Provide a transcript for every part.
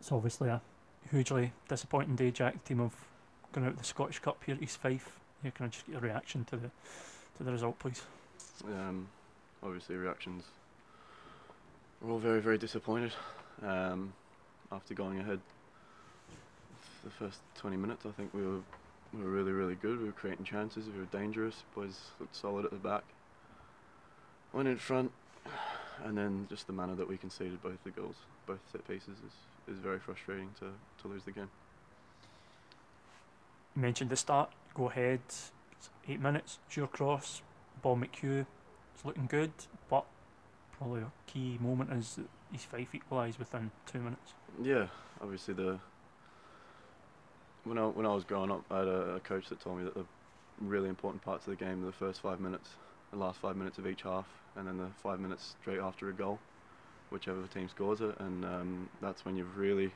It's obviously a hugely disappointing day, Jack. The team have gone out of the Scottish Cup here at East Fife. Yeah, can I just get a reaction to the result, please? Um, Obviously, reactions. We're all very, very disappointed. After going ahead the first 20 minutes, I think we were really, really good. We were creating chances. We were dangerous. Boys looked solid at the back. Went in front, and then just the manner that we conceded both the goals, both set pieces, is very frustrating to lose the game. You mentioned the start. Go ahead. It's 8 minutes. It's your cross. Ball McHugh. It's looking good, but probably a key moment is that East Fife equalised within 2 minutes. Yeah, obviously when I was growing up, I had a coach that told me that the really important parts of the game are the first 5 minutes, the last 5 minutes of each half, and then the 5 minutes straight after a goal, whichever team scores it, and that's when you've really,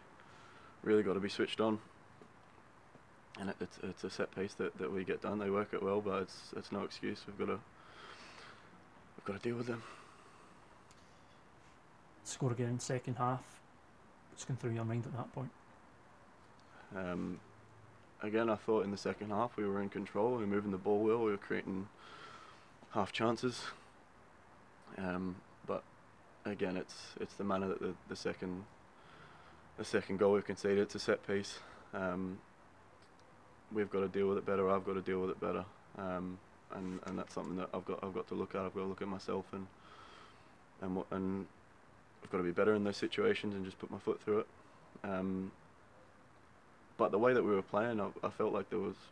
really got to be switched on. And it's a set piece that we get done. They work it well, but it's no excuse. We've got to deal with them. Score again in the second half. What's going through your mind at that point? Again, I thought in the second half we were in control. We were moving the ball well. We were creating half chances. But again, it's the manner that the second goal we've conceded. It's a set piece. We've got to deal with it better. I've got to deal with it better. And that's something that I've got to look at. I've got to look at myself and I've got to be better in those situations and just put my foot through it. But the way that we were playing, I felt like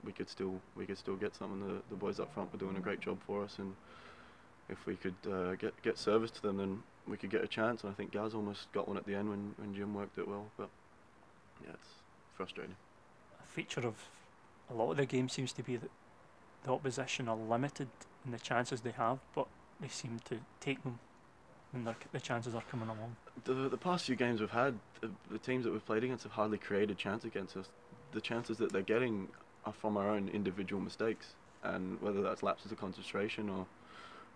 we could still get something. The boys up front were doing a great job for us, and if we could get service to them, then we could get a chance. And I think Gaz almost got one at the end when Jim worked it well. But yeah, it's frustrating. A feature of a lot of the game seems to be that the opposition are limited in the chances they have, but they seem to take them when the chances are coming along. The past few games we've had, the teams that we've played against have hardly created chance against us. The chances that they're getting are from our own individual mistakes, and whether that's lapses of concentration or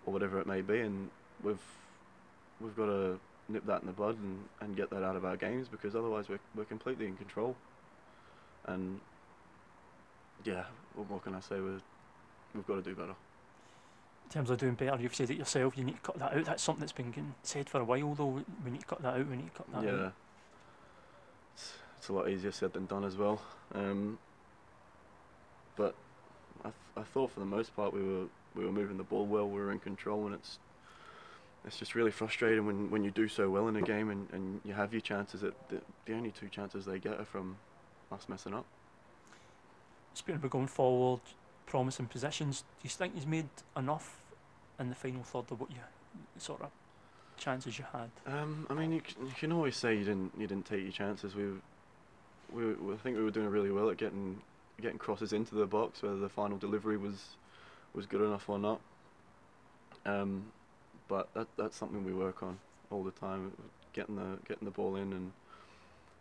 whatever it may be, and we've got to nip that in the bud and get that out of our games, because otherwise we're completely in control. And yeah, what can I say? We've got to do better. In terms of doing better, you've said it yourself, you need to cut that out. That's something that's been getting said for a while though. We need to cut that out, we need to cut that out. Yeah, it's a lot easier said than done as well. But I thought for the most part we were moving the ball well, we were in control, and it's just really frustrating when you do so well in a game and you have your chances. The only two chances they get are from us messing up. Speaking about going forward, promising positions, do you think he's made enough in the final third of what sort of chances you had? I mean, you can always say you didn't take your chances. I think we were doing really well at getting crosses into the box, whether the final delivery was good enough or not. But that's something we work on all the time, getting the ball in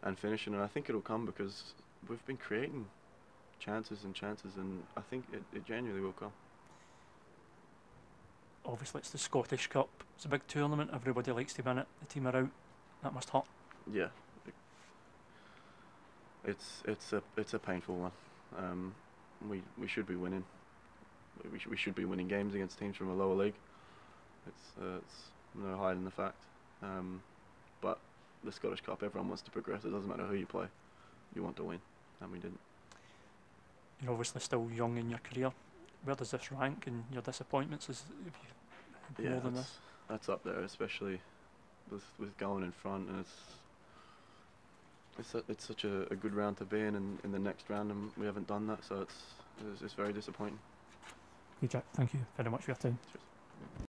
and finishing. And I think it'll come because we've been creating chances, and I think it genuinely will come. Obviously it's the Scottish Cup, it's a big tournament, everybody likes to win it, the team are out, that must hurt. Yeah, it's a painful one. We should be winning. We should be winning games against teams from a lower league. It's no hiding the fact. But the Scottish Cup, everyone wants to progress. It doesn't matter who you play, you want to win, and we didn't. You're obviously still young in your career. Where does this rank in your disappointments? Yeah, that's up there, especially with going in front, and it's such a good round to be in the next round, and we haven't done that, so it's very disappointing. Okay, Jack, thank you very much for your time. Cheers.